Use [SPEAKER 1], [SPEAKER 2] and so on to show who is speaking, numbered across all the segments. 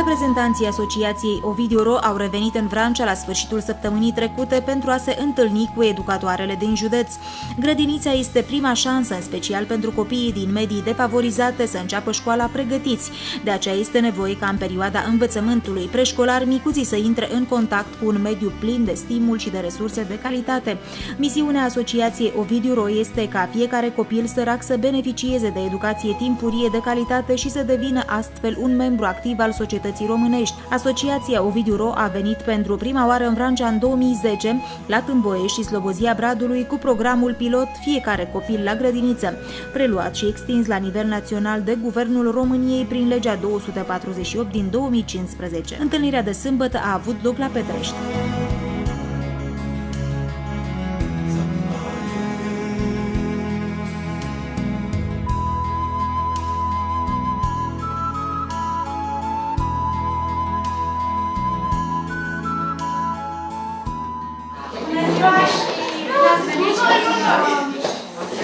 [SPEAKER 1] Reprezentanții Asociației OvidiuRO au revenit în Vrancea la sfârșitul săptămânii trecute pentru a se întâlni cu educatoarele din județ. Grădinița este prima șansă, în special pentru copiii din medii defavorizate, să înceapă școala pregătiți. De aceea este nevoie ca în perioada învățământului preșcolar micuții să intre în contact cu un mediu plin de stimul și de resurse de calitate. Misiunea Asociației OvidiuRO este ca fiecare copil sărac să beneficieze de educație timpurie de calitate și să devină astfel un membru activ al societății românești. Asociația OvidiuRO a venit pentru prima oară în Vrancea în 2010, la Tâmboiești și Slobozia Bradului, cu programul pilot Fiecare copil la grădiniță, preluat și extins la nivel național de Guvernul României prin legea 248 din 2015. Întâlnirea de sâmbătă a avut loc la Petrești.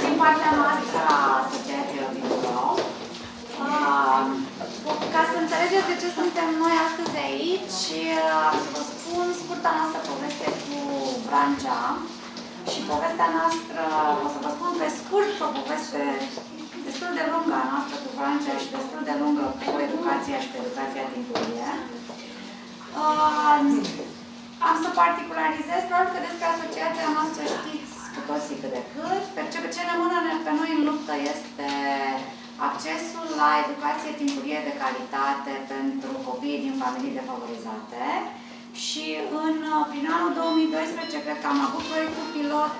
[SPEAKER 2] Din partea noastră a Asociației OvidiuRO. Ca să înțelegeți de ce suntem noi astăzi aici, am să vă spun scurta noastră poveste cu Vrancea și povestea noastră, o să vă spun pe scurt, o poveste destul de lungă a noastră cu Vrancea și destul de lungă cu educația și cu educația timpurie. Am să particularizez, probabil că despre asociația noastră știți cu toții cât de cât. Ce ne mână pe noi în luptă este accesul la educație timpurie de calitate pentru copiii din familii defavorizate. Și prin anul 2012, cred că am avut proiectul pilot,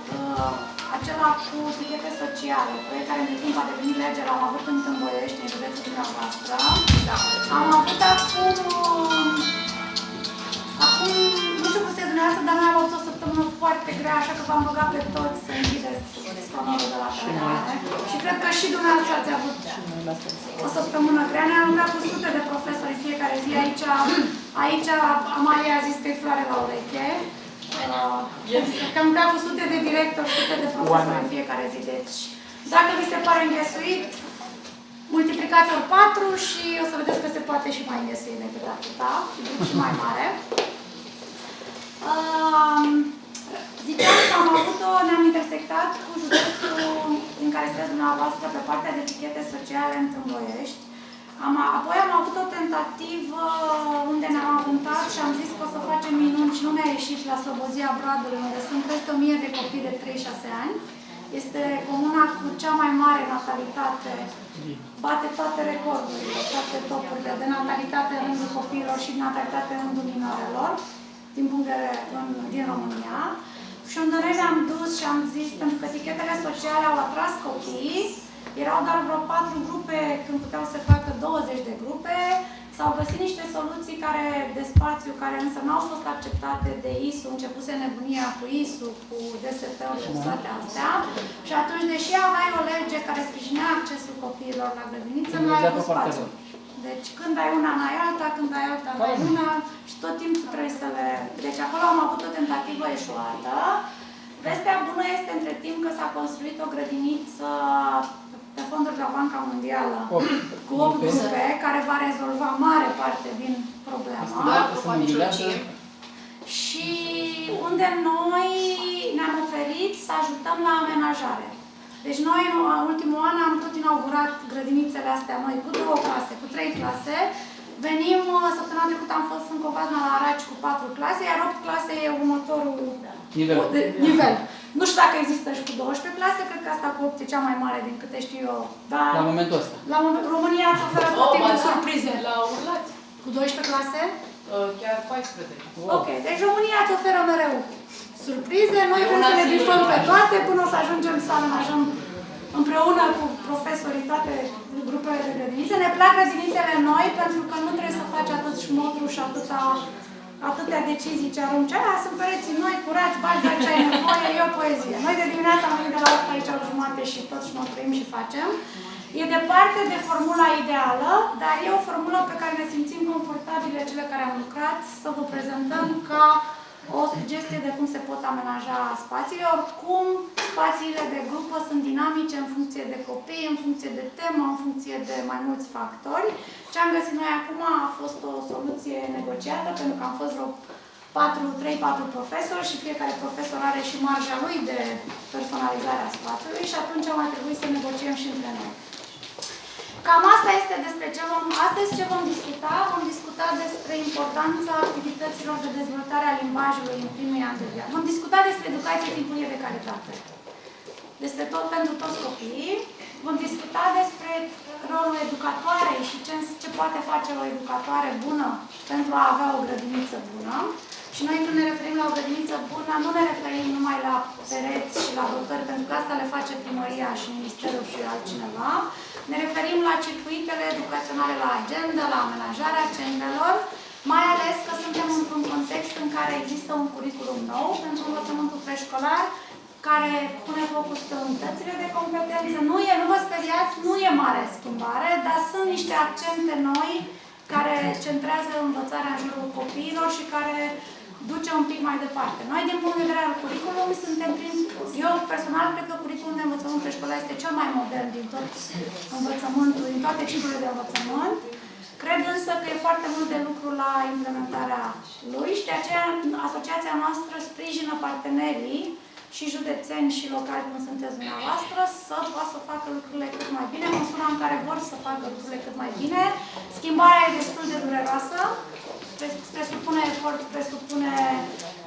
[SPEAKER 2] acela cu tichete sociale, proiect care în timp a devenit lege, l-am avut în Tâmboiești, în județul dumneavoastră. Am avut acum, nu știu cum sunteți dumneavoastră, dar noi am avut o săptămână foarte grea, așa că v-am rugat pe toți să închideți scaunul de la telefone. Și cred că și dumneavoastră ați avut o săptămână grea. Ne-am rugat cu sute de profesori fiecare zi. Aici Amalia a zis că e floare la ureche. Că am rugat cu sute de directori, sute de profesori în fiecare zi. Deci, dacă vi se pare înghesuit, multiplicați ori 4 și o să vedeți că se poate și mai înghesuit decât atâta, și mai mare. Ziceam că ne-am intersectat cu județul în care sunteți dumneavoastră pe partea de etichete sociale în Tâmboiești. Apoi am avut o tentativă unde ne-am avuntat și am zis că o să facem minuni și nu mi-a ieșit la Slobozia Bradului, unde sunt peste 1000 de copii de 3-6 ani. Este comuna cu cea mai mare natalitate, bate toate recordurile, toate topurile de natalitate în rândul copiilor și natalitate în rândul minorelor din România. Și unde noi ne-am dus și am zis, pentru că etichetele sociale au atras copiii, erau doar vreo 4 grupe când puteau să facă 20 de grupe, s-au găsit niște soluții de spațiu care însă nu au fost acceptate de ISU, începuse nebunia cu ISU, cu DSP-ul și toate astea. Și atunci, deși aveai o lege care sprijinea accesul copiilor la grădiniță, nu ai avut spațiu. Deci când ai una, n-ai alta, când ai alta, n-ai una și tot timpul trebuie să le... Deci acolo am avut o tentativă eșuată. Vestea bună este între timp că s-a construit o grădiniță pe fonduri de la Banca Mondială cu 8 grupe, care va rezolva mare parte din problema. Și unde noi ne-am oferit să ajutăm la amenajare. Deci noi, în ultimul an, am tot inaugurat grădinițele astea noi cu 2 clase, cu 3 clase. Venim, săptămâna trecută am fost în Covasna la Araci cu 4 clase, iar 8 clase e următorul nivel. Nu știu dacă există și cu 12 clase, cred că asta cu 8 e cea mai mare din câte știu eu. Dar
[SPEAKER 3] la momentul ăsta.
[SPEAKER 2] România îți oferă tot timpul surprize.
[SPEAKER 4] La urlați.
[SPEAKER 2] Cu 12 clase?
[SPEAKER 4] Chiar 14.
[SPEAKER 2] Ok, deci România îți oferă mereu surprize, noi vrem să le bifăm pe toate până o să ajungem să amenajăm împreună cu profesorii toate grupele de grădinițe. Ne plac grădinițele noi pentru că nu trebuie să faci atât șmotru și atâtea decizii ce arunci. Sunt pereții noi, curați, bagi de ce ai nevoie, e o poezie. Noi de dimineața am venit de la 8 aici la jumate și tot șmotruim și facem. E departe de formula ideală, dar e o formulă pe care ne simțim confortabile cele care am lucrat să vă prezentăm ca o sugestie de cum se pot amenaja spațiile. Oricum, spațiile de grupă sunt dinamice în funcție de copii, în funcție de temă, în funcție de mai mulți factori. Ce am găsit noi acum a fost o soluție negociată, pentru că am fost vreo 3-4 profesori și fiecare profesor are și marja lui de personalizare a spațiului și atunci a mai trebuit să negociem și între noi. Cam asta este despre ce vom discuta. Vom discuta despre importanța activităților de dezvoltare a limbajului în primii ani de viață. Vom discuta despre educație timpurie de calitate. Despre tot pentru toți copiii. Vom discuta despre rolul educatoarei și ce poate face o educatoare bună pentru a avea o grădiniță bună. Și noi când ne referim la o grădiniță bună, nu ne referim numai la pereți și la dotări, pentru că asta le face primăria și ministerul și altcineva. Ne referim la circuitele educaționale, la agenda, la amenajarea centrelor, mai ales că suntem într-un context în care există un curriculum nou pentru învățământul preșcolar, care pune focus pe unitățile de competență. Nu vă speriați, nu e mare schimbare, dar sunt niște accente noi care centrează învățarea în jurul copiilor și care duce un pic mai departe. Noi, din punct de vedere al curriculumului, suntem eu personal cred că curriculumul de învățământ preșcolar este cel mai modern din tot învățământul, din toate ciclurile de învățământ. Cred însă că e foarte mult de lucru la implementarea lui și de aceea asociația noastră sprijină partenerii și județeni și locali, cum sunteți dumneavoastră, să poată să facă lucrurile cât mai bine, în măsura în care vor să facă lucrurile cât mai bine. Schimbarea e destul de dureroasă, presupune efort, presupune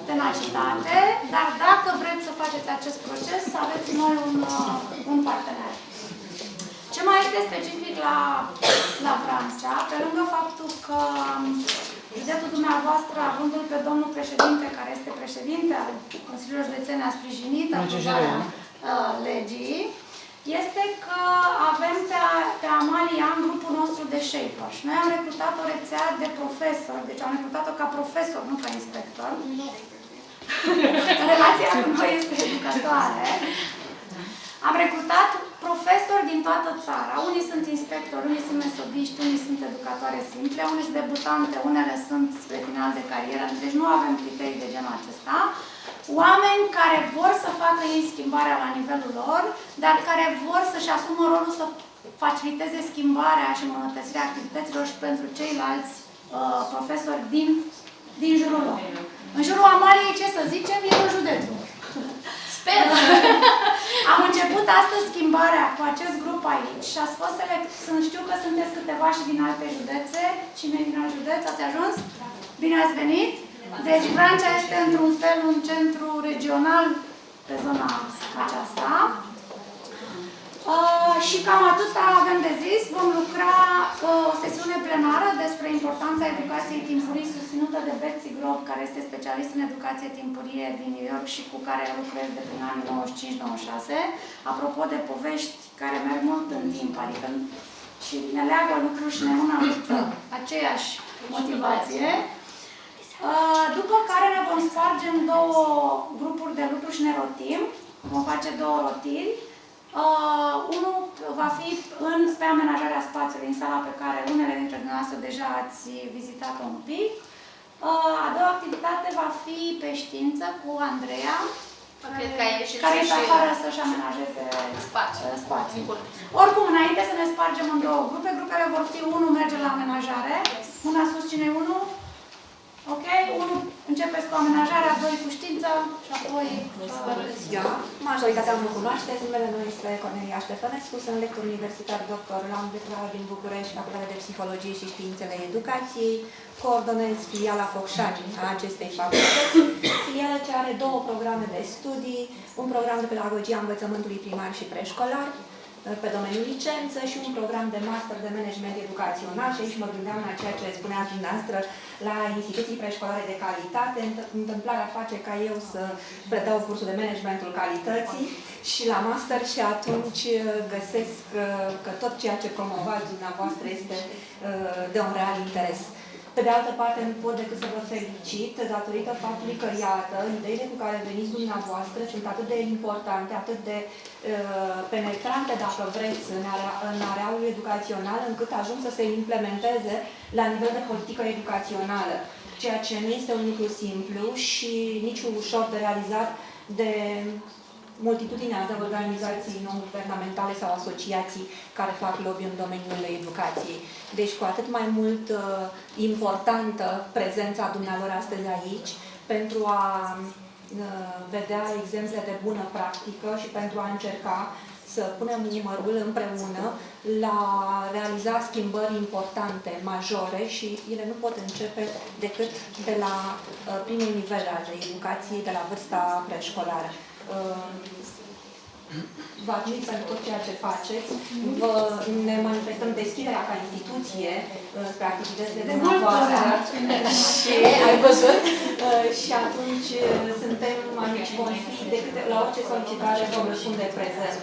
[SPEAKER 2] tenacitate, dar dacă vreți să faceți acest proces, aveți noi un partener. Ce mai este specific la Vrancea, pe lângă faptul că județul dumneavoastră, avându-l pe domnul președinte, care este președinte al Consiliului Județean, a sprijinit aprobarea legii, este că avem pe Amalia în grupul nostru de shapers. Noi am recrutat o rețea de profesori, deci am recrutat-o ca profesor, nu ca inspector. Relația cu noi este educatoare. Am recrutat profesori din toată țara. Unii sunt inspectori, unii sunt mesodiști, unii sunt educatoare simple, unii sunt debutante, unele sunt spre final de carieră, deci nu avem criterii de genul acesta. Oameni care vor să facă ei schimbarea la nivelul lor, dar care vor să-și asumă rolul să faciliteze schimbarea și îmbunătățirea activităților și pentru ceilalți profesori din jurul lor. În jurul Amaliei, ce să zicem, e în județul. Sper! Am început astăzi schimbarea cu acest grup aici și ați fost știu că sunteți câteva și din alte județe. Cine din alt județ? Ați ajuns? Bine ați venit! Deci Vrancea este într-un fel un centru regional pe zona aceasta. Și cam atâta avem de zis. Vom lucra o sesiune plenară despre importanța educației timpurii susținută de Betsy Grove, care este specialist în educație timpurie din New York și cu care lucrez de prin anii 95-96. Apropo de povești care merg mult în timp, adică și ne leagă lucruri și ne mână aceeași motivație. După care ne vom sparge în două grupuri de lucru și ne rotim. Vom face două rotiri. Unul va fi pe amenajarea spațiului, în sala pe care unele dintre dumneavoastră deja ați vizitat-o un pic. A doua activitate va fi pe știință cu Andreea, care este afară să-și amenajeze spațiul. Oricum, înainte să ne spargem în două grupe, grupele vor fi: unul merge la amenajare, mâna sus, cine e unul? Ok? Unul începeți cu amenajarea, doi cu știința și apoi...
[SPEAKER 3] Majoritatea mă cunoașteți, numele meu este Cornelia Ștefănescu, sunt lector universitar doctor la Universitatea din București, Facultatea de Psihologie și Științele Educației, coordonez filiala Focșani a acestei facultăți, filială ce are două programe de studii, un program de pedagogie a învățământului primar și preșcolar, pe domeniul licență și un program de master de management educațional și aici mă gândeam la ceea ce spunea dumneavoastră la instituții preșcolare de calitate. Întâmplarea face ca eu să predau cursul de managementul calității și la master și atunci găsesc că tot ceea ce promovați dumneavoastră este de un real interes. Pe de altă parte, nu pot decât să vă felicit datorită faptului că, iată, ideile cu care veniți dumneavoastră sunt atât de importante, atât de penetrante, dacă vreți, în arealul educațional, încât ajung să se implementeze la nivel de politică educațională. ceea ce nu este un lucru simplu și nici ușor de realizat de multitudinea de organizații non-guvernamentale sau asociații care fac lobby în domeniul educației. Deci, cu atât mai mult importantă prezența dumnealor astăzi aici, pentru a vedea exemple de bună practică și pentru a încerca să punem numărul împreună la realiza schimbări importante, majore, și ele nu pot începe decât de la primul nivel al educației, de la vârsta preșcolară. Vă admit pentru tot ceea ce faceți. Ne manifestăm deschiderea ca instituție spre activitățile dumneavoastră. Și ai văzut? Și atunci suntem aici, vom fi decât la orice solicitare, vom răspunde prezent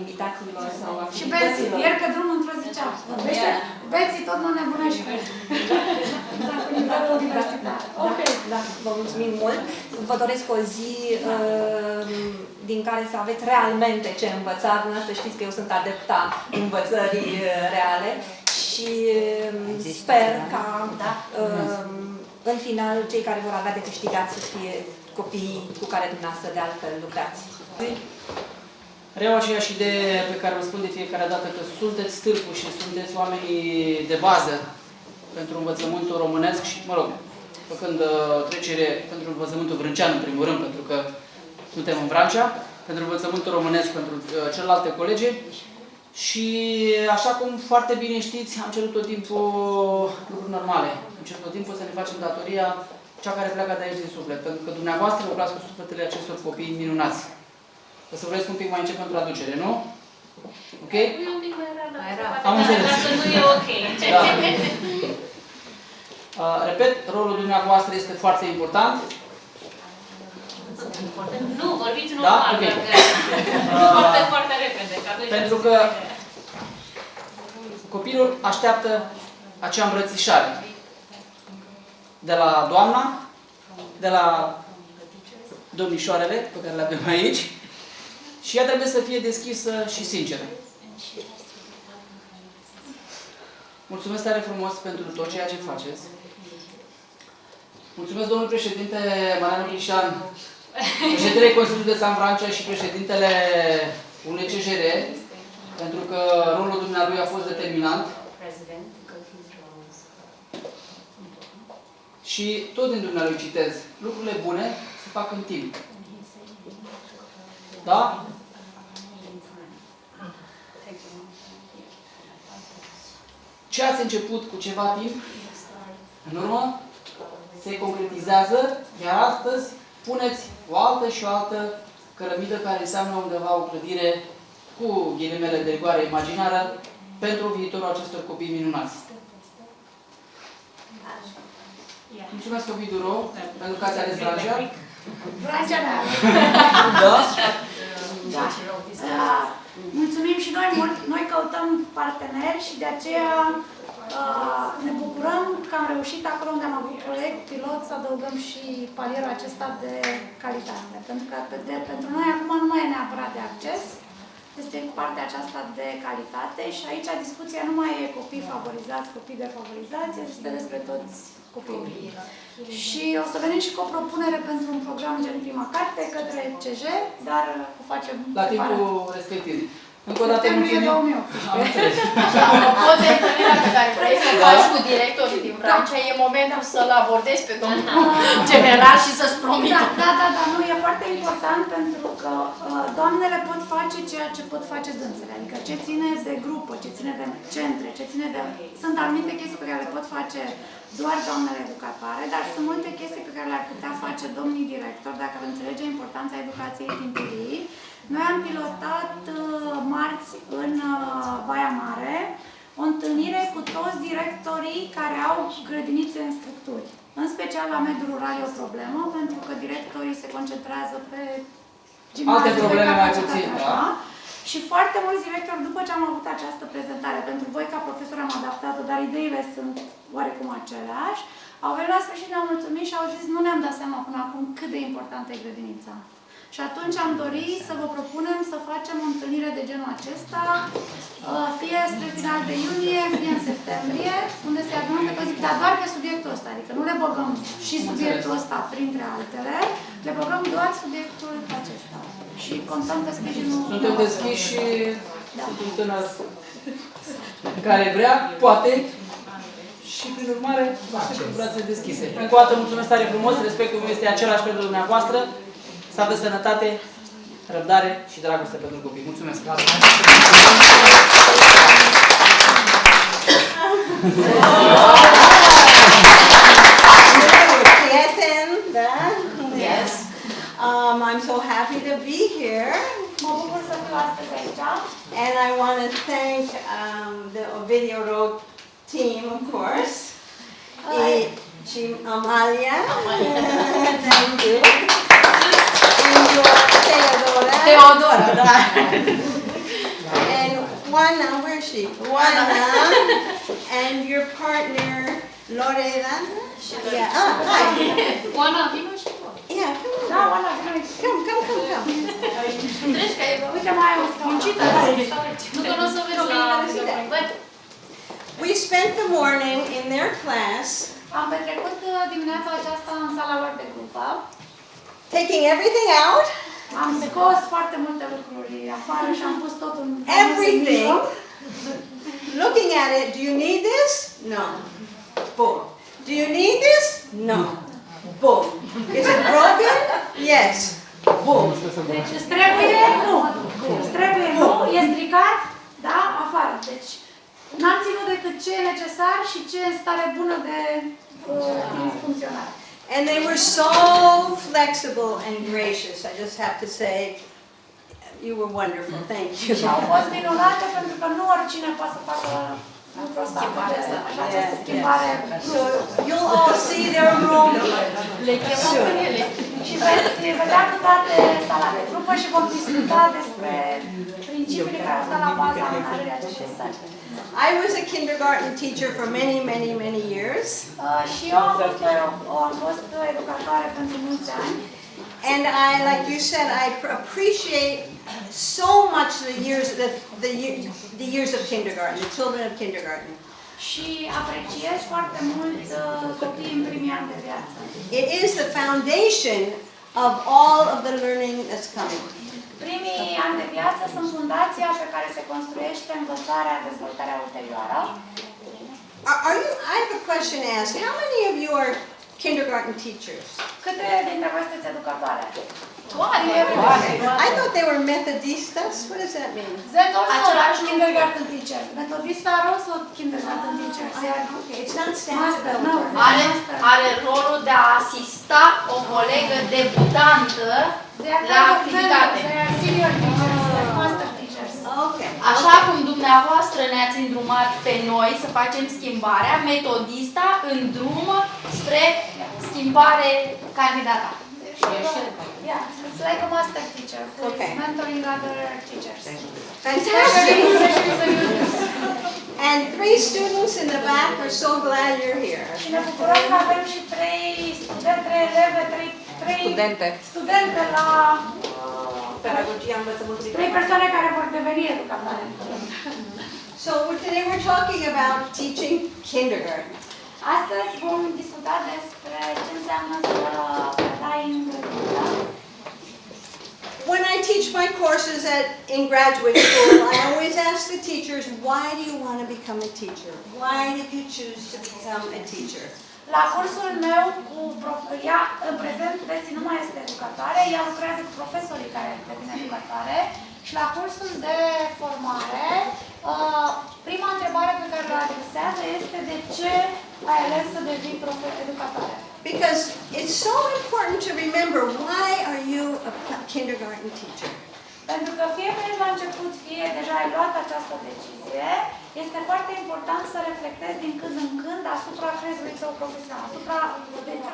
[SPEAKER 3] invitațiilor sau activităților.
[SPEAKER 2] Și ieri pe drum într-o zicea, beții tot nu nebunești.
[SPEAKER 3] Da, vă mulțumim mult. Vă doresc o zi din care să aveți realmente ce învăța. Dumneavoastră știți că eu sunt adepta învățării reale și sper ca în final cei care vor avea de câștigat să fie copiii cu care dumneavoastră de altfel lucrați.
[SPEAKER 5] Reau aceeași idee pe care o spun de fiecare dată, că sunteți stâlpul și sunteți oamenii de bază pentru învățământul românesc și, mă rog, făcând trecere pentru învățământul vrâncean, în primul rând, pentru că suntem în Vrancea, pentru învățământul românesc, pentru celelalte colegi. Și, așa cum foarte bine știți, am cerut tot timpul lucruri normale. Am cerut tot timpul să ne facem datoria cea care pleacă de aici din suflet, pentru că dumneavoastră lucrați cu sufletele acestor copii minunați. O să vreți un pic mai încep pentru traducere, nu? Ok?
[SPEAKER 6] Nu e un pic mai rar,
[SPEAKER 5] am înțeles.
[SPEAKER 6] Dacă nu e ok.
[SPEAKER 5] Da. Repet, rolul dumneavoastră este foarte important.
[SPEAKER 6] Nu, vorbiți
[SPEAKER 5] Da?
[SPEAKER 6] normal.
[SPEAKER 5] Okay.
[SPEAKER 6] Foarte, foarte repede.
[SPEAKER 5] Pentru că copilul așteaptă acea îmbrățișare de la doamna, de la domnișoarele pe care le avem aici, și ea trebuie să fie deschisă și sinceră. Mulțumesc tare frumos pentru tot ceea ce faceți. Mulțumesc, domnul președinte Marian Crișan, președintele Consiliului de San Vrancea și președintele UNCJR, pentru că rolul dumnealui a fost determinant. Și tot din dumnealui citez, lucrurile bune se fac în timp. Da? Ce ați început cu ceva timp în urmă se concretizează, iar astăzi puneți o altă și o altă cărămidă care înseamnă undeva o clădire cu ghilimele de rigoare imaginară pentru viitorul acestor copii minunați. Mulțumesc, OvidiuRO, pentru că ați ales Vrancea.
[SPEAKER 2] Vrancea mea.
[SPEAKER 5] Da?
[SPEAKER 2] Da. Mulțumim și noi mult. Noi căutăm parteneri și de aceea ne bucurăm că am reușit acolo unde am avut proiect pilot să adăugăm și palierul acesta de calitate. Pentru că pentru noi acum nu mai e neapărat de acces, este partea aceasta de calitate și aici discuția nu mai e copii favorizați, copii defavorizați, este despre toți copiii. Și o să venim și cu o propunere pentru un program gen prima carte către CJ, dar o facem
[SPEAKER 5] la timpul respectiv. Încă o dată
[SPEAKER 2] mulțumim.
[SPEAKER 5] 2018.
[SPEAKER 7] Apropo de întâlnirea pe care vrei să faci cu directorii din Vrancea, e momentul să-l abordezi pe domnul general și să-ți promită.
[SPEAKER 2] Da, nu, e foarte important pentru că doamnele pot face ceea ce pot face dânsele. Adică ce ține de grupă, ce ține de centre, ce ține de... Sunt anumite chestii pe care le pot face doar doamnele educatoare, dar sunt multe chestii pe care le-ar putea face domnii directori, dacă ar înțelege importanța educației timpurii. Noi am pilotat marți în Baia Mare o întâlnire cu toți directorii care au grădinițe în structuri. În special la mediul rural e o problemă, pentru că directorii se concentrează pe gimnazii de capacitate, așa. Și foarte mulți directori, după ce am avut această prezentare, pentru voi ca profesor am adaptat-o, dar ideile sunt oarecum aceleași, au venit la sfârșit, ne-au mulțumit și au zis, nu ne-am dat seama până acum cât de importantă e grădinița. Și atunci am dorit să vă propunem să facem o întâlnire de genul acesta, fie spre final de iunie, fie în septembrie, unde se adunăm pe toți, dar doar pe subiectul ăsta, adică nu le băgăm și subiectul ăsta printre altele, le băgăm doar subiectul acesta. Și contăm pe sprijinul.
[SPEAKER 5] Suntem deschiși și sunt un tânăr care vrea, poate, și prin urmare aștept cu brațe deschise. Încă o dată mulțumesc tare frumos, respectul meu este același pentru dumneavoastră, să aveți sănătate, răbdare și dragoste pentru copii. Mulțumesc!
[SPEAKER 8] Yes. I'm so happy to be here.
[SPEAKER 2] Mă bucur să fiu astăzi aici.
[SPEAKER 8] And I want to thank the INTALNIRE team, of course. Amalia. Thank you. And your
[SPEAKER 7] Teodora, da.
[SPEAKER 8] And Juana, where is she? Juana. And your partner, Lorena. Yeah. Oh, hi.
[SPEAKER 6] Oana, vino și tu.
[SPEAKER 8] Yeah, come on.
[SPEAKER 2] Da, Oana, vină aici.
[SPEAKER 8] Come.
[SPEAKER 6] Treci că e
[SPEAKER 2] Uite, mai e o scaună.
[SPEAKER 6] Nu că nu o să vezi la...
[SPEAKER 8] We spent the morning in their class
[SPEAKER 2] Am petrecut dimineața aceasta în sala lor de grupă.
[SPEAKER 8] taking everything out,
[SPEAKER 2] Am scos foarte multe lucruri afară și am pus totul în
[SPEAKER 8] everything, looking at it. Do you need this? No. Boom. Do you need this? No. Boom. Is it broken? Yes. Boom.
[SPEAKER 2] Deci îți trebuie? Nu. Îți trebuie? Nu. E stricat? Da? Afară. Deci n-am ținut decât ce e necesar și ce e în stare bună de funcționare.
[SPEAKER 8] And they were so flexible and gracious. I just have to say, you were wonderful. Thank you.
[SPEAKER 2] Și au fost minunate pentru că nu oricine poate să facă lucrul ăsta, această schimbare.
[SPEAKER 8] So you'll all see their room soon.
[SPEAKER 2] Și veți vedea cu toate sala de grupă și vom discuta despre principiile care au stat la baza amenajării acestei sale.
[SPEAKER 8] I was a kindergarten teacher for many years.
[SPEAKER 2] Și eu am fost educatoare pentru mulți ani.
[SPEAKER 8] And like you said, I appreciate so much the years of kindergarten, the children of kindergarten.
[SPEAKER 2] Și apreciez foarte mult copiii în primii ani de viață.
[SPEAKER 8] It is the foundation of all of the learning that's coming.
[SPEAKER 2] Primii ani de viață sunt fundația pe care se construiește învățarea, dezvoltarea ulterioară.
[SPEAKER 8] I have a question to ask. How many of you are kindergarten teachers?
[SPEAKER 2] Câte dintre voi sunteți educatoare?
[SPEAKER 8] I thought they were Methodistas. What does that mean?
[SPEAKER 2] Sunt also kindergarten teacher. Metodista are also kindergarten teacher.
[SPEAKER 8] Okay, it's not standard.
[SPEAKER 2] No.
[SPEAKER 7] Are rolul de a asista o colegă debutantă la activitate.
[SPEAKER 8] Okay.
[SPEAKER 7] Așa cum dumneavoastră ne-ați îndrumat pe noi să facem schimbarea, metodista îndrumă spre schimbare candidata.
[SPEAKER 2] Yeah, it's like a master teacher who is mentoring other teachers.
[SPEAKER 8] Fantastic. And 3 students in the back are so glad you're here.
[SPEAKER 2] Și ne bucurăm că avem și 3 studente la
[SPEAKER 3] Pedagogia învățământului.
[SPEAKER 2] 3 persoane care vor deveni educatoare.
[SPEAKER 8] So today we're talking about teaching kindergarten.
[SPEAKER 2] Astăzi vom discuta despre ce înseamnă să predai în grădiniță.
[SPEAKER 8] When I teach my courses in graduate school, I always ask the teachers, why do you want to become a teacher? Why did you choose to become a teacher?
[SPEAKER 2] La cursul meu, ea în prezent Betsy nu mai este educatoare, ea lucrează cu profesorii care devin educatoare și la cursul de formare, prima întrebare pe care o adresează este de ce ai ales să devii educatoare.
[SPEAKER 8] Because it's so important to remember, why are you a kindergarten teacher?
[SPEAKER 2] Pentru că fie că ești la început, fie deja ai luat această decizie, este foarte important să reflectezi din când în când asupra crezului tău profesional, asupra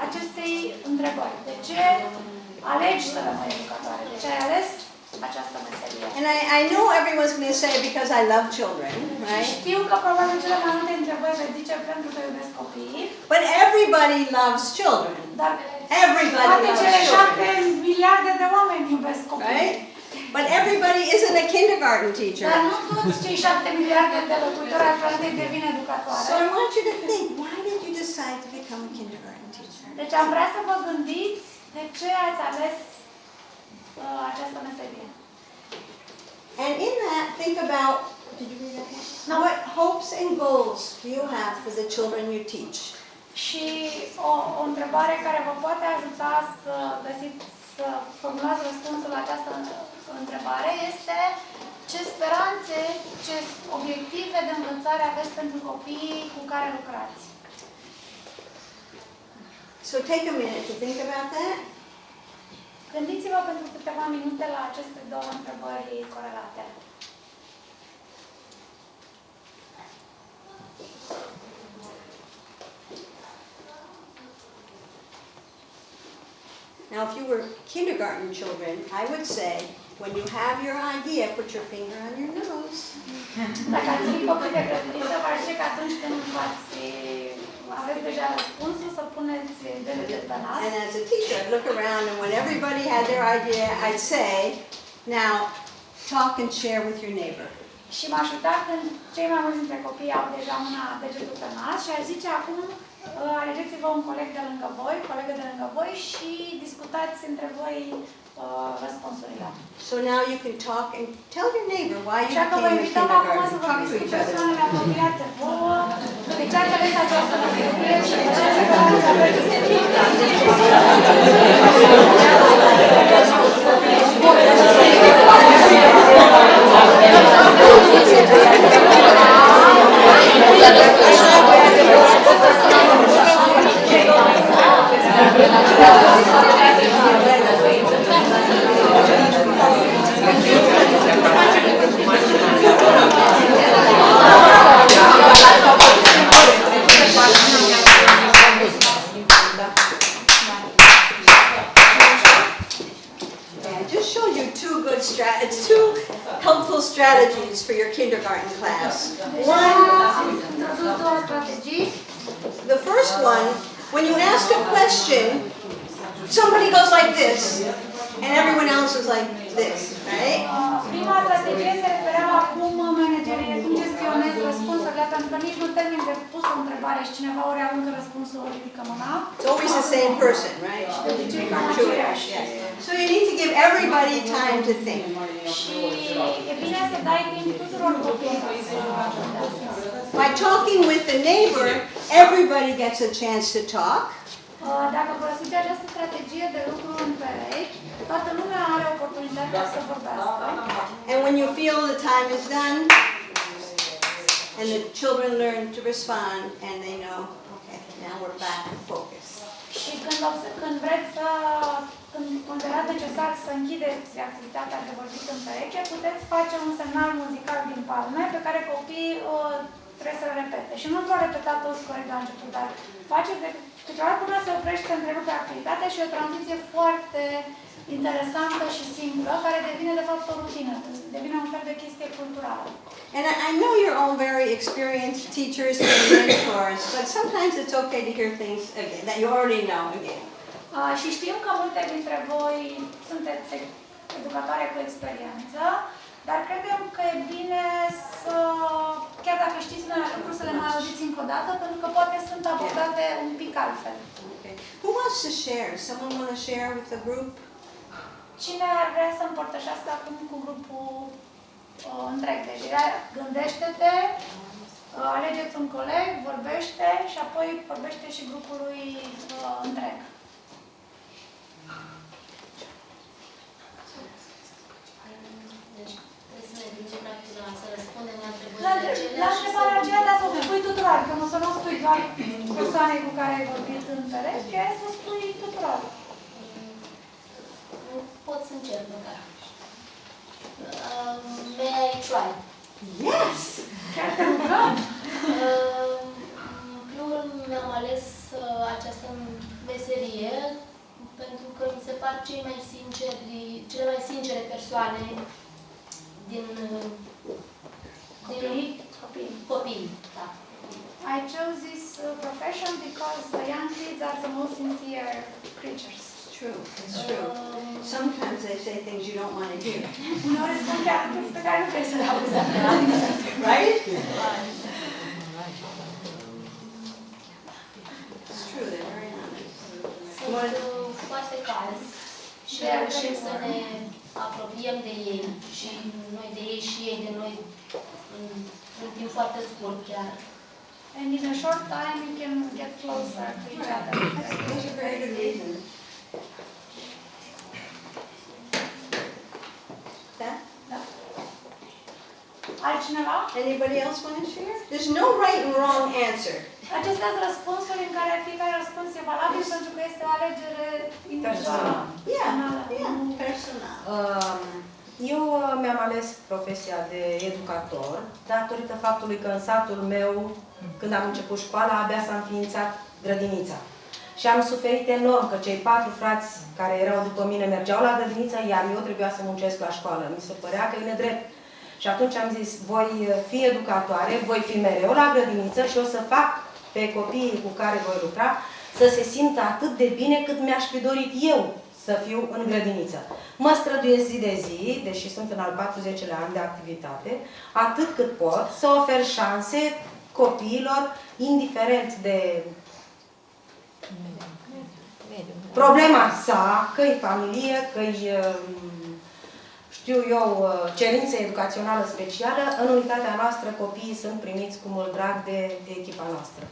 [SPEAKER 2] acestei întrebări. De ce alegi să rămâi educatoare? De ce ai ales această meserie?
[SPEAKER 8] And I know everyone's going to say, because I love children, right?
[SPEAKER 2] Știu că probabil cele mai multe dintre voi veți zice pentru că iubesc copiii.
[SPEAKER 8] But everybody loves children.
[SPEAKER 2] Dar
[SPEAKER 8] Everybody
[SPEAKER 2] toate
[SPEAKER 8] loves
[SPEAKER 2] cele
[SPEAKER 8] children.
[SPEAKER 2] 7 miliarde de oameni iubesc copii.
[SPEAKER 8] Right? But everybody isn't a kindergarten teacher.
[SPEAKER 2] Dar nu toți cei 7 miliarde de locuitori ai planetei devin educatoare.
[SPEAKER 8] So I want you to think, why did you decide to become a kindergarten teacher?
[SPEAKER 2] Deci am vrea să vă gândiți de ce ați ales această meserie.
[SPEAKER 8] And in that, think about, did you read that one?
[SPEAKER 2] No.
[SPEAKER 8] What hopes and goals do you have for the children you teach?
[SPEAKER 2] Și o întrebare care vă poate ajuta să găsiți, să formulați răspunsul la această întrebare este ce speranțe, ce obiective de învățare aveți pentru copiii cu care lucrați.
[SPEAKER 8] So take a minute to think about that.
[SPEAKER 2] Gândiți-vă pentru câteva minute la aceste două întrebări corelate.
[SPEAKER 8] Now, if you were kindergarten children, I would say, when you have your idea, put your finger on your nose.
[SPEAKER 2] Dacă ați fi copii de grădiniță, vă zice că atunci când aveți deja răspunsul, să puneți degetul pe nas.
[SPEAKER 8] And as a teacher, I'd look around, and when everybody had their idea, I'd say, now, talk and share with your neighbor.
[SPEAKER 2] Și m-aș uita când cei mai mulți dintre copii au deja degetul pe nas și aș zice acum alegeți-vă un coleg de lângă voi, colegă de lângă voi și discutați între voi răspunsurile.
[SPEAKER 8] So now you can talk and tell your neighbor why you
[SPEAKER 2] Așa că vă
[SPEAKER 8] became a
[SPEAKER 2] invităm acum să
[SPEAKER 8] kindergarten. Talk
[SPEAKER 2] vorbiți
[SPEAKER 8] to
[SPEAKER 2] cu
[SPEAKER 8] each other.
[SPEAKER 2] persoanele apropiate vouă, de ce ați ales această meserie și de ce speranțe aveți.
[SPEAKER 8] Two helpful strategies for your kindergarten class. The first one, when you ask a question, somebody goes like this, and everyone else is like this, right?
[SPEAKER 2] Prima strategie se referea la cum managerii, cum gestionezi răspunsurile, pentru că nici nu termin de pus o întrebare și cineva ori aruncă răspunsul, ori ridică mâna.
[SPEAKER 8] It's always the same person, right? So you need to give everybody time to think.
[SPEAKER 2] Și e bine să dai timp tuturor copiilor să gândească.
[SPEAKER 8] By talking with the neighbor, everybody gets a chance to talk.
[SPEAKER 2] Dacă folosiți această strategie de lucru în perechi, toată lumea are oportunitatea să vorbească.
[SPEAKER 8] And when you feel the time is done, and the children learn to respond, and they know, okay, now we're back to focus.
[SPEAKER 2] Și când vreți să, când considerați necesar să închideți activitatea de vorbit în pereche, puteți face un semnal muzical din palme pe care copiii trebuie să-l repete. Și nu v-o repeta toți corect la început, dar faceți de câteodată până se oprește, se întrerupe activitatea și o tranziție foarte interesantă și simplă, care devine de fapt o rutină, devine un fel de chestie culturală.
[SPEAKER 8] And I know you're all very experienced teachers and mentors, but sometimes it's okay to hear things again that you already know again.
[SPEAKER 2] Și știm că multe dintre voi sunteți educatoare cu experiență, dar credem că e bine să, chiar dacă știți unele lucruri, să le mai auziți încă o dată, pentru că poate sunt abordate un pic altfel.
[SPEAKER 8] Okay. Who wants to share? Someone want to share with the group?
[SPEAKER 2] Cine ar vrea să împărtășească acum cu grupul întreg? Deci gândește-te, alegeți un coleg, vorbește și apoi vorbește și grupului întreg. La întrebarea aceea, dar să o spui tuturor, că nu să nu spui doar persoanei cu care ai vorbit în pereche, să spui tuturor.
[SPEAKER 6] Pot să încerc măcar. May I try?
[SPEAKER 8] Yes!
[SPEAKER 2] Chiar te rugăm!
[SPEAKER 6] În primul rând mi-am ales această meserie pentru că mi se par cele mai sincere persoane din
[SPEAKER 2] copii.
[SPEAKER 6] copii. Da.
[SPEAKER 2] I chose this profession because the young kids are the most sincere creatures.
[SPEAKER 8] It's true. It's true. Sometimes they say things you don't want to hear.
[SPEAKER 2] Uneori spun chiar lucruri pe care nu vrei să le auzi.
[SPEAKER 8] Right? It's true. They're very honest.
[SPEAKER 6] Sunt foarte calzi și reușim să ne apropiem de ei și noi de ei și ei de noi în timp foarte scurt chiar.
[SPEAKER 2] And in a short time you can get closer to each other.
[SPEAKER 8] Those are very good reasons. That?
[SPEAKER 2] Altcineva?
[SPEAKER 8] Anybody else want to share? There's no right and wrong answer.
[SPEAKER 2] Acestea sunt răspunsuri în care fiecare răspuns e valabil pentru că este o alegere individuală.
[SPEAKER 8] Personal.
[SPEAKER 9] Eu mi-am ales profesia de educator datorită faptului că în satul meu, când am început școala, abia s-a înființat grădinița. Și am suferit enorm că cei 4 frați care erau după mine mergeau la grădiniță, iar eu trebuia să muncesc la școală. Mi se părea că e nedrept. Și atunci am zis, voi fi educatoare, voi fi mereu la grădiniță și o să fac pe copiii cu care voi lucra să se simtă atât de bine cât mi-aș fi dorit eu să fiu în grădiniță. Mă străduiesc zi de zi, deși sunt în al 40-lea an de activitate, atât cât pot să ofer șanse copiilor, indiferent de problema sa, că-i familie, că-i, știu eu, cerință educațională specială. În unitatea noastră copiii sunt primiți cu mult drag de echipa noastră.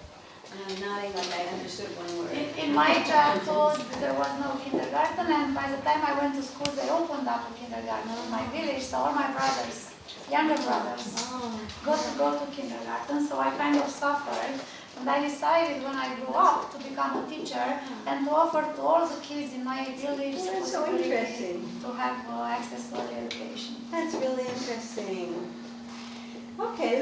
[SPEAKER 2] In my childhood, there was no kindergarten, and by the time I went to school, they opened up a kindergarten in my village. So all my brothers, younger brothers, got to go to kindergarten. So I kind of suffered, and I decided when I grew up to become a teacher and to offer to all the kids in my village the possibility to have access to early education.
[SPEAKER 8] That's really interesting. Okay.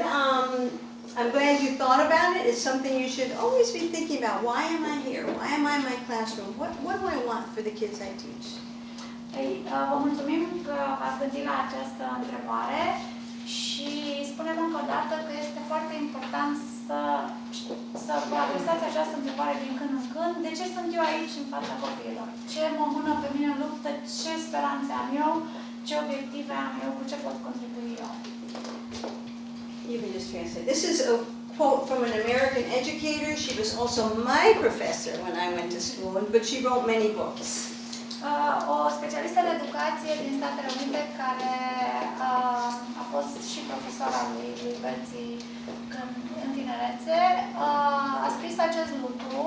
[SPEAKER 8] I'm glad you thought about it. It's something you should always be thinking about. Why am I here? Why am I in my classroom? What do I want for the kids I teach?
[SPEAKER 2] Vă mulțumim că v-ați gândit la această întrebare și spunem încă o dată că este foarte important să vă adresați această întrebare din când în când. De ce sunt eu aici în fața copiilor? Ce mă mână pe mine în luptă? Ce speranțe am eu? Ce obiective am eu? Cu ce pot contribui eu?
[SPEAKER 8] You can just translate. This is a quote from an American educator. She was also my professor when I went to school, but she wrote many books.
[SPEAKER 2] O specialistă de educație din Statele Unite care a fost și profesoara lui Betsy în tinerețe, a scris acest lucru,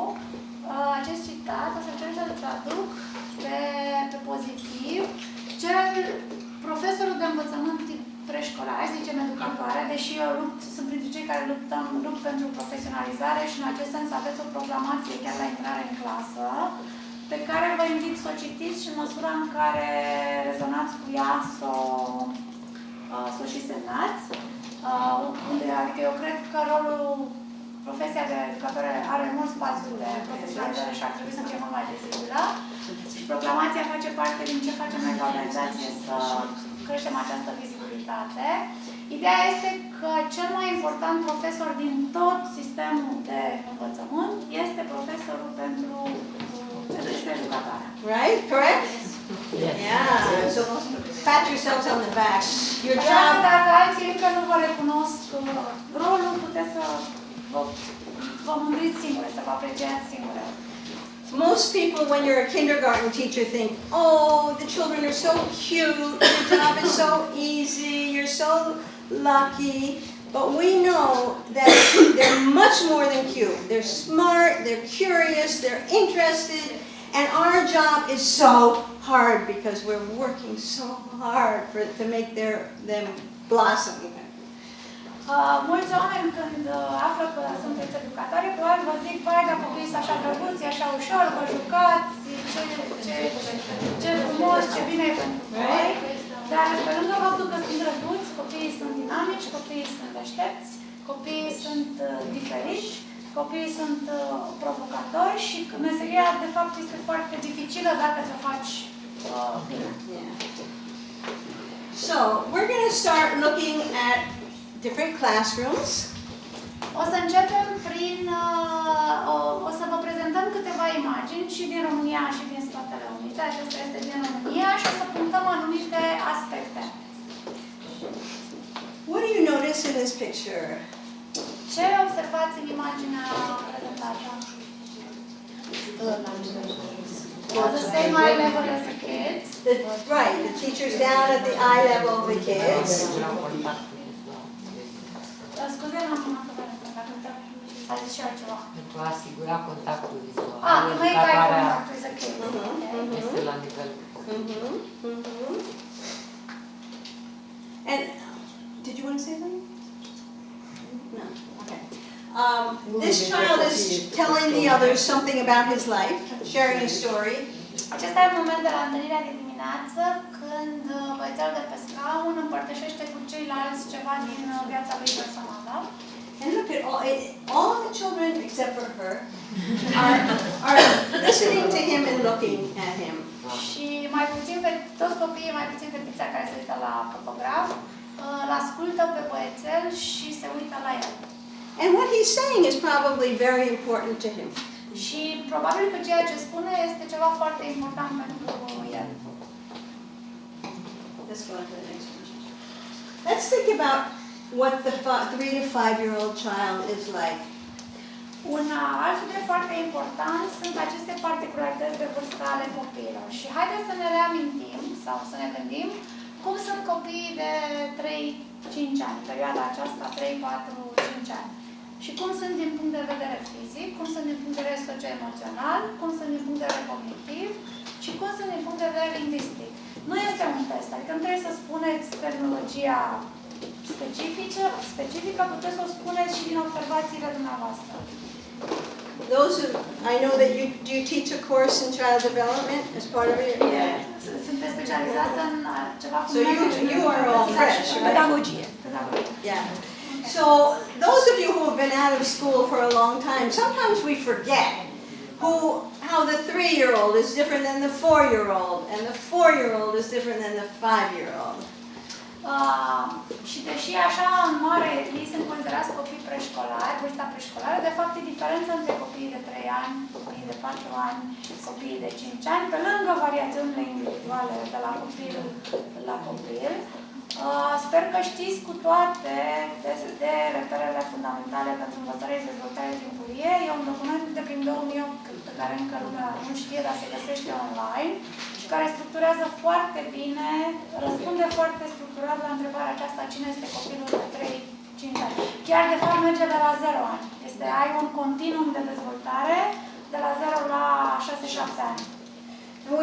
[SPEAKER 2] acest citat, o să încerc să-l traduc pe pozitiv. Profesorul de învățământ preșcolar, zicem educatoare, deși eu sunt printre cei care lupt pentru profesionalizare și în acest sens aveți o proclamație chiar la intrare în clasă, pe care vă invit să o citiți și în măsura în care rezonați cu ea să o și semnați. Eu cred că profesia de educatoare are mult spațiu de profesionalizare și ar trebui să fie mult mai vizibilă. Și proclamația face parte din ce facem noi ca organizație să creștem această vizibilitate. Ideea este că cel mai important profesor din tot sistemul de învățământ este profesorul pentru educatoarea.
[SPEAKER 8] Right? Correct? Yes. Yeah. So pat yourselves on the back. Your job.
[SPEAKER 2] Dacă alții încă nu vă recunosc rolul, puteți să vă mândriți singure, să vă apreciați singure.
[SPEAKER 8] Most people, when you're a kindergarten teacher, think, oh, the children are so cute, your job is so easy, you're so lucky. But we know that they're much more than cute. They're smart, they're curious, they're interested, and our job is so hard because we're working so hard to make them blossom.
[SPEAKER 2] Mulți oameni când află că sunteți educatori, probabil vă zic, băi, dar copiii sunt așa drăguți, așa ușor, vă jucați, ce frumos, ce bine e pentru voi. Dar pe lângă faptul că sunt drăguți, copiii sunt dinamici, copiii sunt deștepți, copiii sunt diferiți, copiii sunt provocatori și meseria de fapt este foarte dificilă dacă ți-o faci bine.
[SPEAKER 8] So, we're going to start looking at different classrooms.
[SPEAKER 2] O să începem prin și din România și din Statele Unite. Acesta este din România și o să punctăm anumite aspecte.
[SPEAKER 8] What do you notice in this picture?
[SPEAKER 2] Ce observați în imaginea prezentată? The same eye level as the kids.
[SPEAKER 8] Right, the teacher's down at the eye level of the kids.
[SPEAKER 2] Scuze, n-am a zis și altceva.
[SPEAKER 10] Pentru a asigura contactul vizual.
[SPEAKER 2] To make eye contact with the kids.
[SPEAKER 10] Este la nivel.
[SPEAKER 8] And did you want to say something? No. Okay. This child is telling the others something about his life, sharing a story.
[SPEAKER 2] Acesta e un moment de la întâlnirea de dimineață când băiețelul de pe scaun împărtășește cu ceilalți ceva din viața lui personală.
[SPEAKER 8] And look at all the children except for her are listening to him and looking at him.
[SPEAKER 2] Și mai puțin toți copiii, mai puțin fetița care se uită la fotograf, îl ascultă pe băiețel și se uită la el.
[SPEAKER 8] And what he's saying is probably very important to him.
[SPEAKER 2] Și probabil că ceea ce spune este ceva foarte important pentru el.
[SPEAKER 8] Let's go on to the next one. Let's think about what the 3 to 5-year-old child is like.
[SPEAKER 2] Un alt subiect foarte important sunt aceste particularități de vârstă ale copiilor. Și haideți să ne reamintim sau să ne gândim cum sunt copiii de 3-5 ani, perioada aceasta 3, 4, 5 ani. Și cum sunt din punct de vedere fizic, cum sunt din punct de vedere socio-emoțional, cum sunt din punct de vedere cognitiv și cum sunt din punct de vedere lingvistic. Nu este un test, adică nu trebuie să spuneți terminologia specifică, puteți să o spuneți și din observațiile dumneavoastră.
[SPEAKER 8] I know that you teach a course in child development as part of it.
[SPEAKER 2] Yeah. Sunteți specializată în ceva cum
[SPEAKER 8] So you are all fresh, right?
[SPEAKER 2] Pedagogie.
[SPEAKER 8] Yeah. So those of you who have been out of school for a long time, sometimes we forget how the 3-year-old is different than the 4-year-old, and the 4-year-old is different than the 5-year-old.
[SPEAKER 2] Și deși așa în mare ei sunt considerați copii preșcolari, vârsta preșcolară, de fapt e diferența între copiii de 3 ani, copiii de 4 ani, copiii de 5 ani, pe lângă variațiunile individuale de la copil la copil. Sper că știți cu toate de reperele fundamentale pentru învățare și dezvoltare timpurie. E un document de prin 2008 pe care încă lumea nu știe, dar se găsește online și care structurează foarte bine, răspunde foarte structurat la întrebarea aceasta: cine este copilul de 3-5 ani? Chiar de fapt merge de la 0 ani. Ai un continuum de dezvoltare de la 0 la 6-7 ani.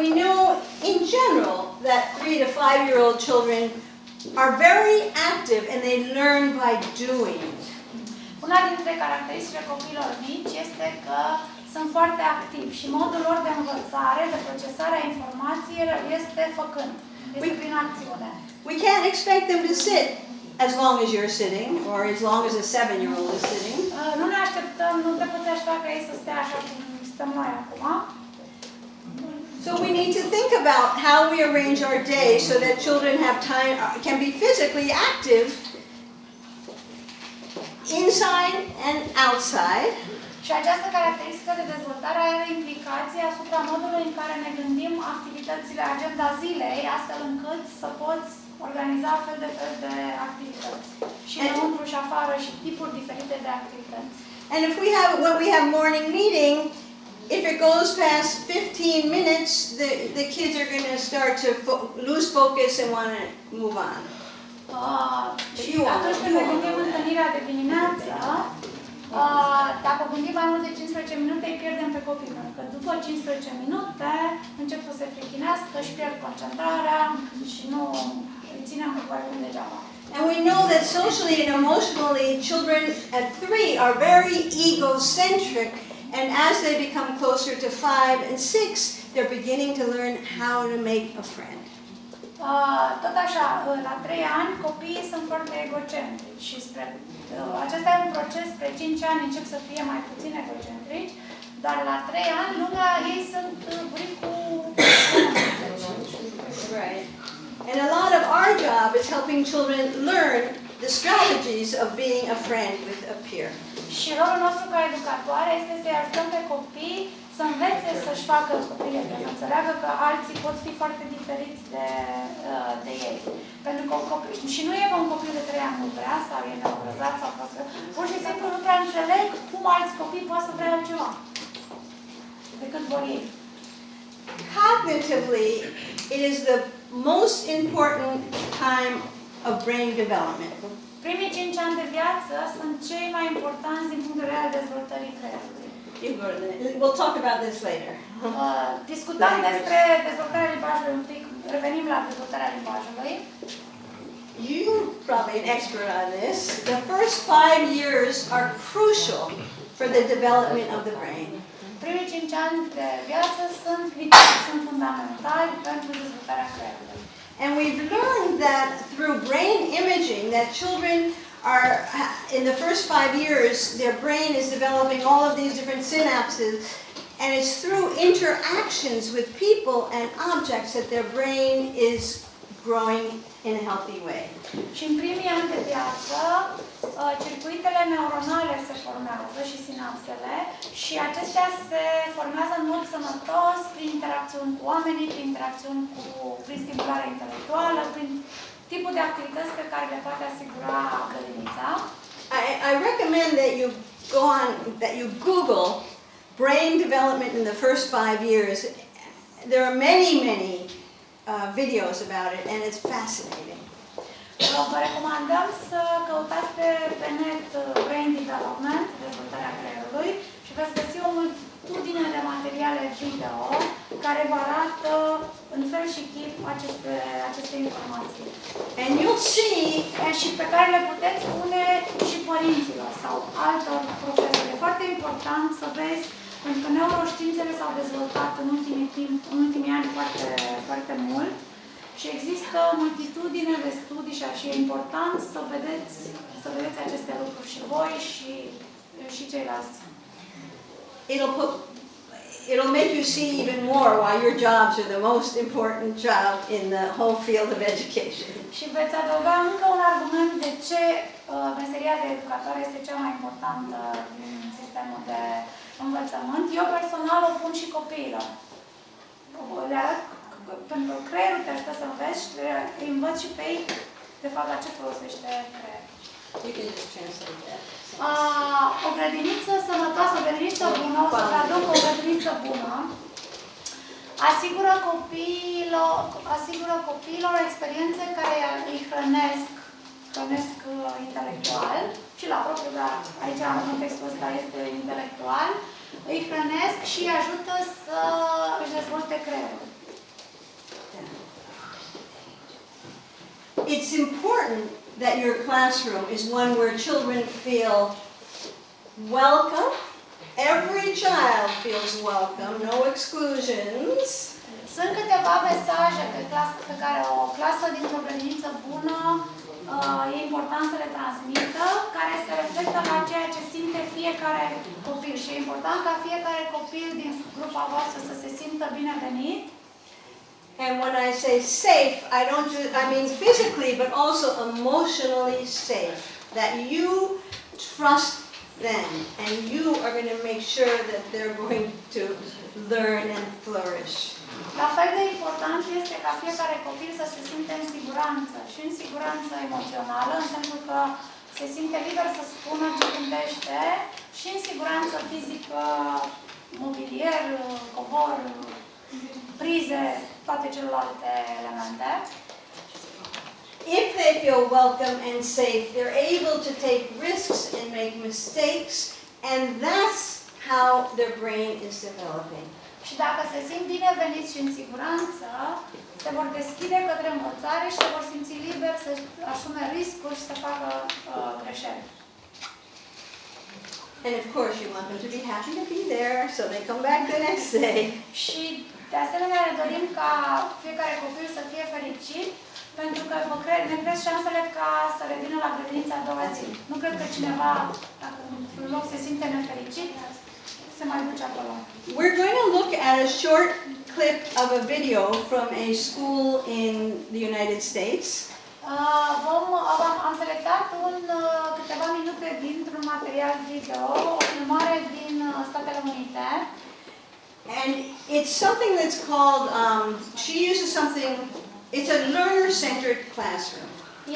[SPEAKER 8] We know in general that 3 to 5-year-old children are very active and they learn by doing.
[SPEAKER 2] Una dintre caracteristicile copiilor mici este că sunt foarte activi și modul lor de învățare, de procesare a informațiilor este făcând, este prin acțiune.
[SPEAKER 8] We can't expect them to sit as long as you're sitting or as long as a 7-year-old is sitting.
[SPEAKER 2] Nu ne așteptăm, nu te poți aștepta ca ei să stea așa cum stăm noi acum.
[SPEAKER 8] So we need to think about how we arrange our day so that children have time, can be physically active inside and outside.
[SPEAKER 2] Și această caracteristică de dezvoltare are implicații asupra modului în care ne gândim activitățile, agenda zilei, astfel încât să poți organiza fel de activități. Și înăuntru și afară și tipuri diferite de activități.
[SPEAKER 8] And when we have morning meeting, if it goes past 15 minutes, the kids are going to start to lose focus and want to move on.
[SPEAKER 2] Și atunci când ne gândim întâlnirea de dimineață, dacă gândim mai mult de 15 minute, îi pierdem pe copii, pentru că după 15 minute încep să se frichinească, își pierd concentrarea și nu îi ținem cu oarecum degeaba.
[SPEAKER 8] And we know that socially and emotionally, children at 3 are very egocentric, and as they become closer to 5 and 6, they're beginning to learn how to make a friend.
[SPEAKER 2] Tot așa, la 3 ani, copiii sunt foarte egocentrici și acesta e un proces, spre 5 ani încep să fie mai puțin egocentrici, dar la 3 ani, lumea ei sunt buricul.
[SPEAKER 8] Right. And a lot of our job is helping children learn the strategies of being a friend with a peer.
[SPEAKER 2] Și rolul nostru ca educatoare este să-i ajutăm pe copii să învețe să-și facă prieteni, să înțeleagă că alții pot fi foarte diferiți de ei. Pentru că un copil, și nu e că un copil de 3 ani nu vrea sau e neurozat sau pur și simplu nu prea înțeleg cum alți copii pot să vrea altceva decât vor ei.
[SPEAKER 8] Cognitively, it is the most important time of brain development.
[SPEAKER 2] Primii 5 ani de viață sunt cei mai importanți din punct de vedere al dezvoltării creierului.
[SPEAKER 8] We'll talk about this later.
[SPEAKER 2] Discutăm despre dezvoltarea limbajului un pic, revenim la dezvoltarea limbajului.
[SPEAKER 8] You're probably an expert on this. The first 5 years are crucial for the development of the brain.
[SPEAKER 2] Primii 5 ani de viață sunt vitali, sunt fundamentali pentru dezvoltarea creierului.
[SPEAKER 8] And we've learned that through brain imaging that children are, in the first 5 years, their brain is developing all of these different synapses, and it's through interactions with people and objects that their brain is growing in a healthy way.
[SPEAKER 2] Și în primii ani de viață, circuitele neuronale se formează și sinapsele și acestea se formează în mod sănătos prin interacțiuni cu oamenii, prin stimulare intelectuală, prin tipul de activități pe care le poate asigura grădinița.
[SPEAKER 8] I recommend that you Google brain development in the first 5 years. There are many videos about it, and it's fascinating.
[SPEAKER 2] Vă recomandăm să căutați pe net brain development, dezvoltarea creierului, și veți găsi o multitudine de materiale video care vă arată în fel și chip aceste informații.
[SPEAKER 8] And you'll see,
[SPEAKER 2] și pe care le puteți pune și părinților sau altor profesori. E foarte important să vezi, pentru că neuroștiințele s-au dezvoltat în ultimii ani foarte, foarte mult și există multitudine de studii și e important să vedeți aceste lucruri și voi și ceilalți.
[SPEAKER 8] It'll make you see even more why your jobs are the most important job in the whole field of education.
[SPEAKER 2] Și veți adăuga încă un argument de ce meseria de educator este cea mai importantă din sistemul de învățământ. Eu personal o pun și copiilor. Le arăt, pentru că creierul te ajută să înveți și îi învăț și pe ei de fapt la ce folosește creierul. O grădiniță sănătoasă, o grădiniță bună, o să traduc o grădiniță bună, asigură copiilor experiențe care îi hrănesc intelectual și la propriu, dar aici în contextul ăsta este intelectual, îi hrănesc și îi ajută să își dezvolte creierul.
[SPEAKER 8] It's important that your classroom is one where children feel welcome. Every child feels welcome, no exclusions.
[SPEAKER 2] Sunt câteva mesaje pe care o clasă dintr-o grădiniță bună e important să le transmită, care se reflectă la ceea ce simte fiecare copil. Și e important ca fiecare copil din grupa voastră să se simtă binevenit.
[SPEAKER 8] And when I say safe, I mean physically, but also emotionally safe. That you trust them, and you are going to make sure that they're going to learn and flourish.
[SPEAKER 2] La fel de important este ca fiecare copil să se simte în siguranță și în siguranță emoțională, în sensul că se simte liber să spună ce gândește și în siguranță fizică, mobilier, covor, prize, toate celelalte elemente.
[SPEAKER 8] If they feel welcome and safe, they're able to take risks and make mistakes, and that's how their brain is developing.
[SPEAKER 2] Și dacă se simt bineveniți și în siguranță, se vor deschide către învățare și se vor simți liberi să asume riscuri și să facă greșeli.
[SPEAKER 8] And of course, you want them to be happy to be there, so they come back the next day.
[SPEAKER 2] Și de asemenea ne dorim ca fiecare copil să fie fericit, pentru că ne cresc șansele ca să revină la grădinița a doua zi. Nu cred că cineva, dacă în loc se simte nefericit, se mai duce acolo.
[SPEAKER 8] We're going to look at a short clip of a video from a school in the United States.
[SPEAKER 2] Am selectat câteva minute dintr-un material video, o filmare din Statele Unite.
[SPEAKER 8] And it's something that's called, she uses something, it's a learner-centered classroom.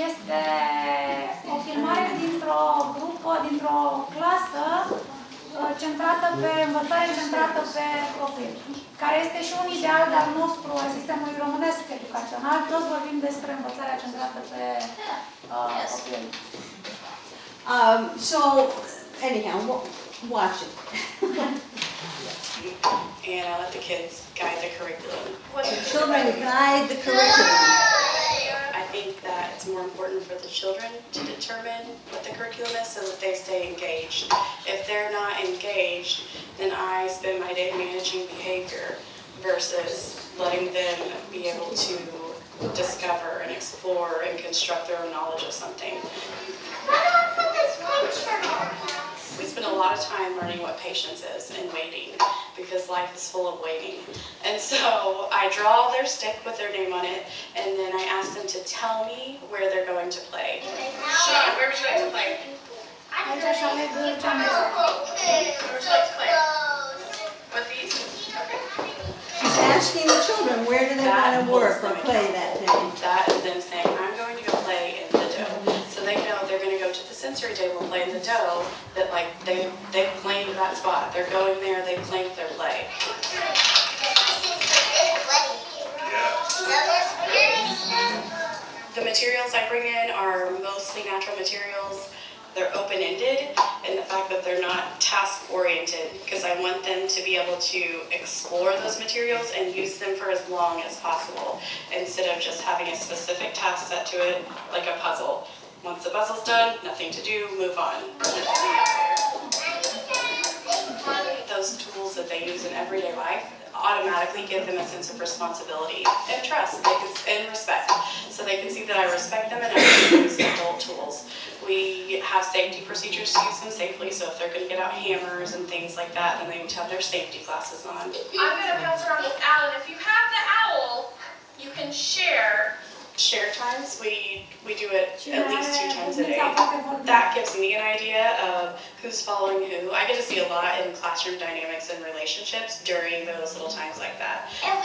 [SPEAKER 2] Este o filmare dintr-o clasă centrată pe învățare, centrată pe copil, care este și un ideal de-al nostru, al sistemului românesc educațional. Toți vorbim despre învățarea centrată pe copil.
[SPEAKER 8] So, anyhow, watch it.
[SPEAKER 11] And I let the kids guide the curriculum.
[SPEAKER 8] The children guide the curriculum.
[SPEAKER 11] I think that it's more important for the children to determine what the curriculum is so that they stay engaged. If they're not engaged, then I spend my day managing behavior versus letting them be able to discover and explore and construct their own knowledge of something. We spend a lot of time learning what patience is and waiting, because life is full of waiting. And so I draw their stick with their name on it, and then I ask them to tell me where they're going to play. Sean, where would you like to play? Where would you like to play? With these? Okay.
[SPEAKER 8] She's asking the children where do they want to work or play that day.
[SPEAKER 11] That is them saying, I'm going to go play in the dough. So they know they're going to go to the sensory table and play in the dough, that like they've claimed that spot. They're going there, they've claimed their play. The materials I bring in are mostly natural materials. They're open-ended, and the fact that they're not task-oriented, because I want them to be able to explore those materials and use them for as long as possible, instead of just having a specific task set to it, like a puzzle. Once the puzzle's done, nothing to do, move on. Those tools that they use in everyday life automatically give them a sense of responsibility and trust and respect. So they can see that I respect them and I use adult tools. We have safety procedures to use them safely, so if they're going to get out hammers and things like that, then they need to have their safety glasses on.
[SPEAKER 12] I'm going to pass around this owl, and if you have the owl, you can share.
[SPEAKER 11] Share times, we do it at least 2 times a day. That gives me an idea of who's following who. I get to see a lot in classroom dynamics and relationships during those little times like that.
[SPEAKER 13] And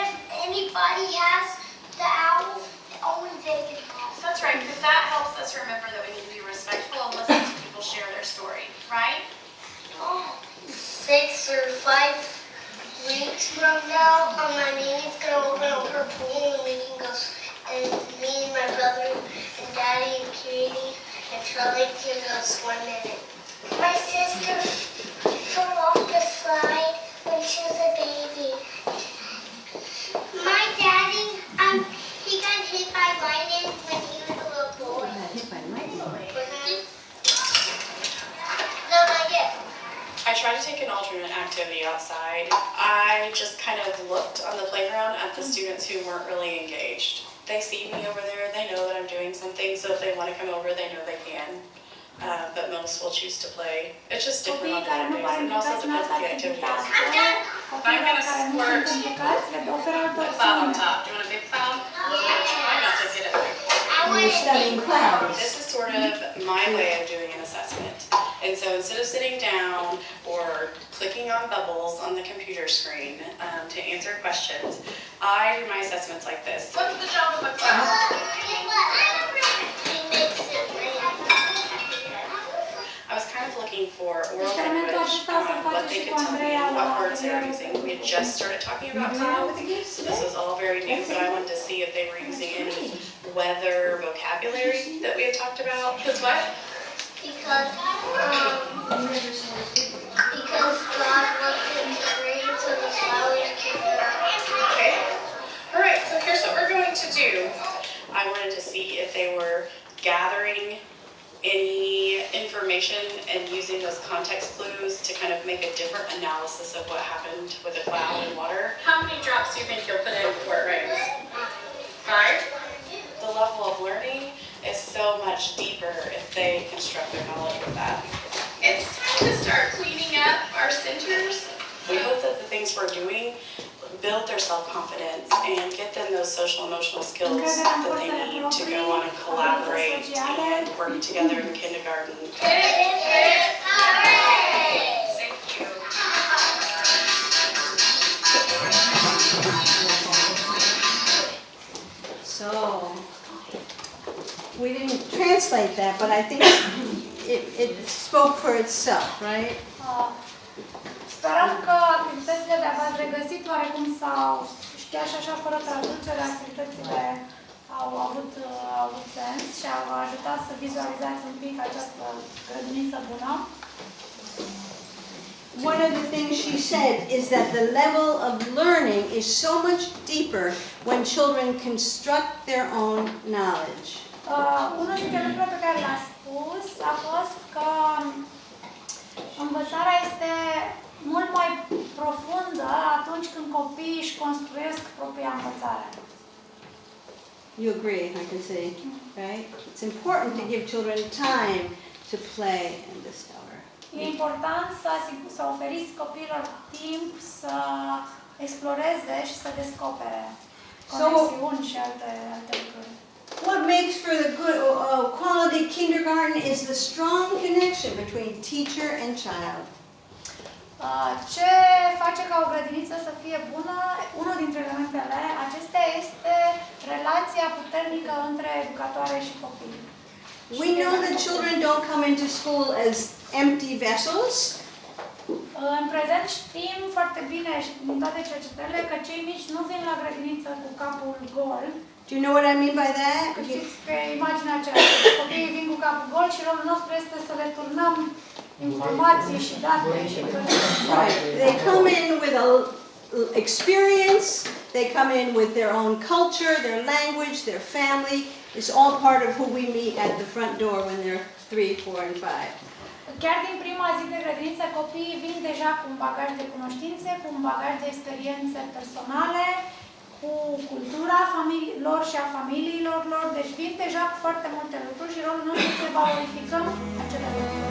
[SPEAKER 13] if anybody has the owl, only they can have.
[SPEAKER 12] That's right, because that helps us remember that we need to be respectful and listen to people share their story, right?
[SPEAKER 13] 6 or 5 weeks from now, my nanny's going to open up her pool and we can go. And me and my brother and Daddy and Katie and Charlie can go swim in it. My sister fell off the slide when she was a baby. My daddy, he got hit by lightning when he was a little boy.
[SPEAKER 8] Hit by lightning.
[SPEAKER 13] No, not yet.
[SPEAKER 11] I try to take an alternate activity outside. I just kind of looked on the playground at the students who weren't really engaged. They see me over there, they know that I'm doing something, so if they want to come over, they know they can. But most will choose to play. It's just different on different days, and also depends on the activity is.
[SPEAKER 12] I'm going to squirt the cloud on top. Do you want a big cloud? I'm not to get it.
[SPEAKER 8] You're studying clouds.
[SPEAKER 11] This is sort of my way of doing an assessment. And so instead of sitting down or clicking on bubbles on the computer screen to answer questions, I do my assessments like this.
[SPEAKER 12] What's the job of a cloud?
[SPEAKER 11] I was kind of looking for oral language, what they could tell me, what words they were using. We had just started talking about clouds, so this was all very new, so I wanted to see if they were using any weather vocabulary that we had talked about. Because what?
[SPEAKER 13] Because God wants it to rain so the flowers can grow.
[SPEAKER 11] Okay. All right, so here's what we're going to do. I wanted to see if they were gathering any information and using those context clues to kind of make a different analysis of what happened with a cloud and water.
[SPEAKER 12] How many drops do you think you'll put in before it rains? 5?
[SPEAKER 11] The level of learning is so much deeper if they construct their knowledge with that.
[SPEAKER 12] It's time to start cleaning up our centers.
[SPEAKER 11] We hope that the things we're doing build their self-confidence and get them those social emotional skills that they need to go on and collaborate and work together in kindergarten.
[SPEAKER 12] Thank you.
[SPEAKER 8] So, we didn't translate that, but I think it spoke for itself, right?
[SPEAKER 2] Sperăm că activitățile de v-ați regăsit oarecum sau chiar și așa fără traducere, activitățile au avut sens și au ajutat să vizualizați un pic această grădiniță bună.
[SPEAKER 8] One of the things she said is that the level of learning is so much deeper when children construct their own knowledge.
[SPEAKER 2] Unul dintre lucrurile pe care le-a spus a fost că învățarea este mult mai profundă atunci când copiii își construiesc propria învățare.
[SPEAKER 8] You agree, I can see, right? It's important to give children time to play and discover.
[SPEAKER 2] E important să oferiți copiilor timp să exploreze și să descopere conexiuni și alte lucruri.
[SPEAKER 8] What makes for the good quality kindergarten is the strong connection between teacher and child.
[SPEAKER 2] Ce face ca o grădiniță să fie bună, unul dintre elementele acestea este relația puternică între educatoare și copii.
[SPEAKER 8] We know that children don't come into school as empty vessels.
[SPEAKER 2] În prezent știm foarte bine din toate cercetările că cei mici nu vin la grădiniță cu capul gol.
[SPEAKER 8] Do you know what I mean by that?
[SPEAKER 2] Știți pe imaginea aceea, copiii vin cu capul gol și rolul nostru este să le turnăm informații și date și
[SPEAKER 8] right. They come in with a experience, they come in with their own culture, their language, their family. It's all part of who we meet at the front door when they're 3, 4, and 5.
[SPEAKER 2] Chiar din prima zi de grădiniță, copiii vin deja cu un bagaj de cunoștințe, cu un bagaj de experiențe personale, cu cultura lor și a familiilor lor, deci vin deja cu foarte multe lucruri și rolul nostru este să valorificăm acele lucruri.